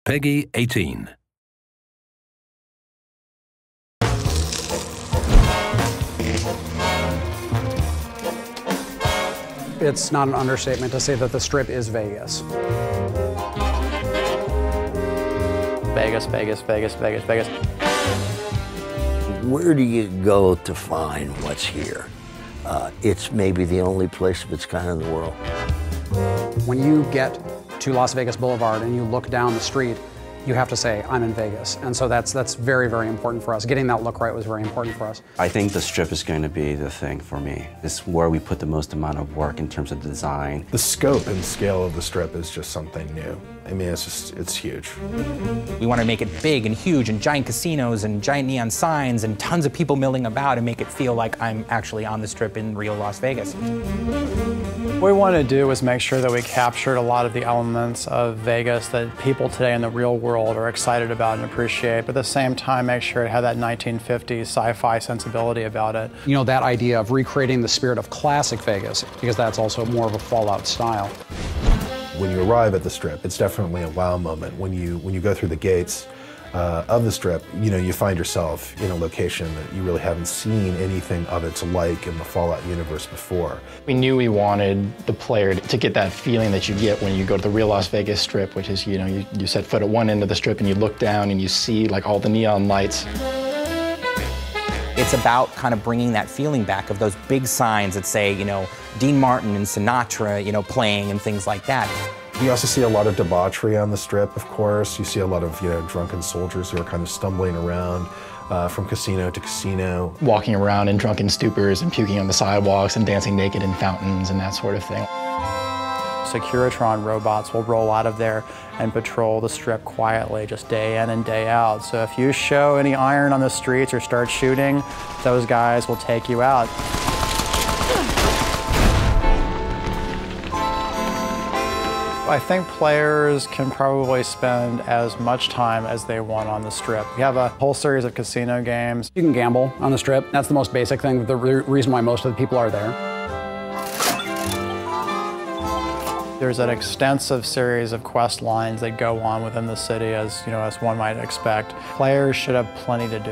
Peggy 18. It's not an understatement to say that the Strip is Vegas. Vegas, Vegas, Vegas, Vegas, Vegas. Where do you go to find what's here? It's maybe the only place of its kind in the world. When you get to Las Vegas Boulevard and you look down the street, you have to say, I'm in Vegas. And so that's very, very important for us. Getting that look right was very important for us. I think the Strip is going to be the thing for me. It's where we put the most amount of work in terms of design. The scope and scale of the Strip is just something new. I mean, it's huge. We want to make it big and huge and giant casinos and giant neon signs and tons of people milling about and make it feel like I'm actually on the Strip in real Las Vegas. What we wanted to do was make sure that we captured a lot of the elements of Vegas that people today in the real world are excited about and appreciate, but at the same time make sure it had that 1950s sci-fi sensibility about it. You know, that idea of recreating the spirit of classic Vegas, because that's also more of a Fallout style. When you arrive at the Strip, it's definitely a wow moment. When you go through the gates of the Strip, you know, you find yourself in a location that you really haven't seen anything of its like in the Fallout universe before. We knew we wanted the player to get that feeling that you get when you go to the real Las Vegas Strip, which is, you know, you set foot at one end of the Strip and you look down and you see like all the neon lights. It's about kind of bringing that feeling back of those big signs that say, you know, Dean Martin and Sinatra, you know, playing and things like that. You also see a lot of debauchery on the Strip, of course. You see a lot of, you know, drunken soldiers who are kind of stumbling around from casino to casino. Walking around in drunken stupors and puking on the sidewalks and dancing naked in fountains and that sort of thing. Securitron robots will roll out of there and patrol the Strip quietly, just day in and day out. So if you show any iron on the streets or start shooting, those guys will take you out. I think players can probably spend as much time as they want on the Strip. We have a whole series of casino games. You can gamble on the Strip. That's the most basic thing, the reason why most of the people are there. There's an extensive series of quest lines that go on within the city, as you know, as one might expect. Players should have plenty to do.